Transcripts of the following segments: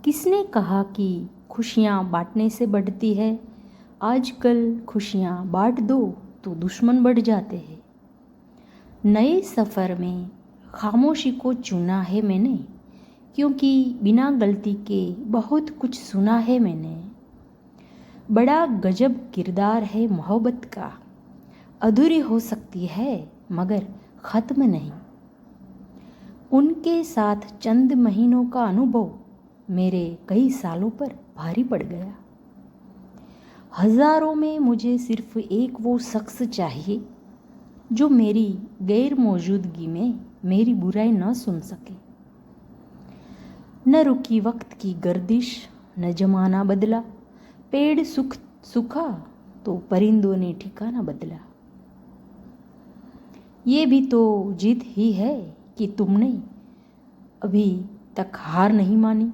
किसने कहा कि खुशियाँ बांटने से बढ़ती है। आजकल खुशियाँ बांट दो तो दुश्मन बढ़ जाते हैं। नए सफ़र में खामोशी को चुना है मैंने, क्योंकि बिना गलती के बहुत कुछ सुना है मैंने। बड़ा गजब किरदार है मोहब्बत का, अधूरी हो सकती है मगर ख़त्म नहीं। उनके साथ चंद महीनों का अनुभव मेरे कई सालों पर भारी पड़ गया। हज़ारों में मुझे सिर्फ एक वो शख्स चाहिए जो मेरी गैर मौजूदगी में मेरी बुराई न सुन सके। न रुकी वक्त की गर्दिश, न जमाना बदला, पेड़ सूखा तो परिंदों ने ठिकाना बदला। ये भी तो जीत ही है कि तुमने अभी तक हार नहीं मानी।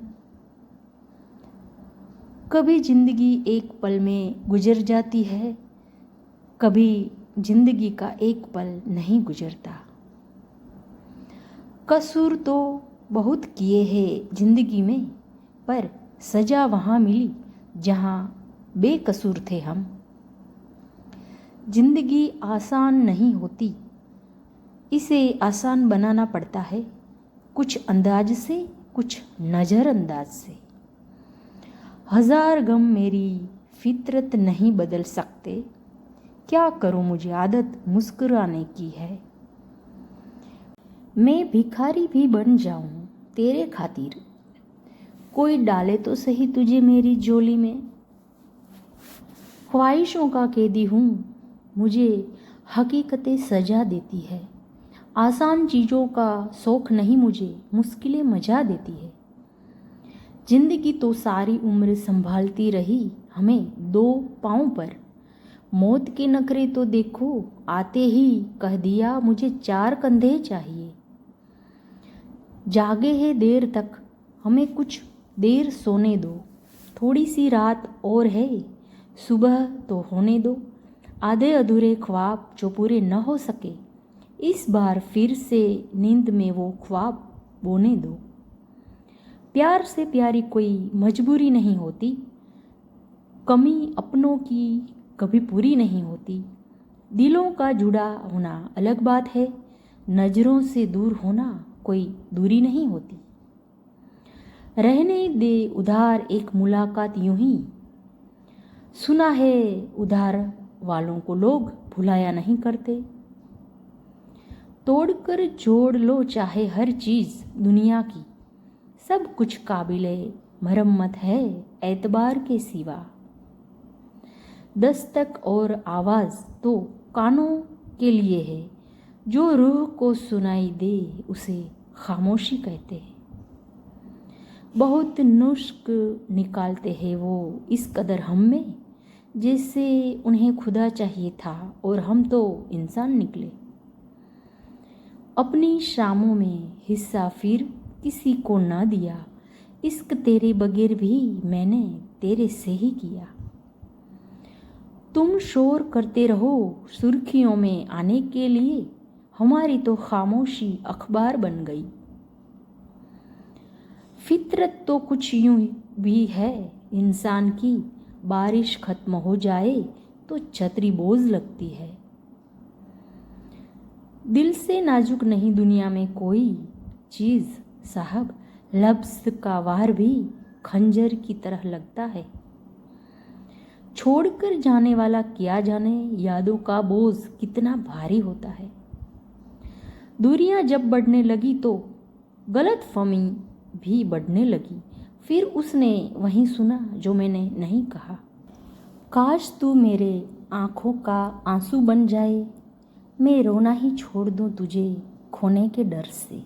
कभी जिंदगी एक पल में गुजर जाती है, कभी जिंदगी का एक पल नहीं गुजरता। कसूर तो बहुत किए हैं जिंदगी में, पर सजा वहाँ मिली जहाँ बेकसूर थे हम। जिंदगी आसान नहीं होती, इसे आसान बनाना पड़ता है, कुछ अंदाज से, कुछ नज़रअंदाज से। हजार गम मेरी फितरत नहीं बदल सकते, क्या करूं मुझे आदत मुस्कुराने की है। मैं भिखारी भी बन जाऊं तेरे खातिर, कोई डाले तो सही तुझे मेरी झोली में। ख्वाहिशों का कैदी हूँ, मुझे हकीकतें सजा देती है। आसान चीज़ों का शौक़ नहीं मुझे, मुश्किलें मजा देती है। जिंदगी तो सारी उम्र संभालती रही हमें दो पाँव पर, मौत के नखरे तो देखो आते ही कह दिया मुझे चार कंधे चाहिए। जागे हैं देर तक, हमें कुछ देर सोने दो, थोड़ी सी रात और है, सुबह तो होने दो। आधे अधूरे ख्वाब जो पूरे न हो सके, इस बार फिर से नींद में वो ख्वाब बोने दो। प्यार से प्यारी कोई मजबूरी नहीं होती, कमी अपनों की कभी पूरी नहीं होती। दिलों का जुड़ा होना अलग बात है, नज़रों से दूर होना कोई दूरी नहीं होती। रहने दे उधार एक मुलाकात यूं ही, सुना है उधार वालों को लोग भुलाया नहीं करते। तोड़कर जोड़ लो चाहे हर चीज़ दुनिया की, सब कुछ काबिले मरम्मत है एतबार के सिवा। दस्तक और आवाज़ तो कानों के लिए है, जो रूह को सुनाई दे उसे खामोशी कहते हैं। बहुत नुस्ख निकालते हैं वो इस कदर हम में, जैसे उन्हें खुदा चाहिए था और हम तो इंसान निकले। अपनी शामों में हिस्सा फिर किसी को ना दिया, इश्क तेरे बगैर भी मैंने तेरे से ही किया। तुम शोर करते रहो सुर्खियों में आने के लिए, हमारी तो खामोशी अखबार बन गई। फितरत तो कुछ यूं भी है इंसान की, बारिश खत्म हो जाए तो छतरी बोझ लगती है। दिल से नाजुक नहीं दुनिया में कोई चीज़ साहब, लफ्ज़ का वार भी खंजर की तरह लगता है। छोड़कर जाने वाला क्या जाने यादों का बोझ कितना भारी होता है। दूरियां जब बढ़ने लगी तो गलतफहमी भी बढ़ने लगी, फिर उसने वही सुना जो मैंने नहीं कहा। काश तू मेरे आँखों का आंसू बन जाए, मैं रोना ही छोड़ दूँ तुझे खोने के डर से।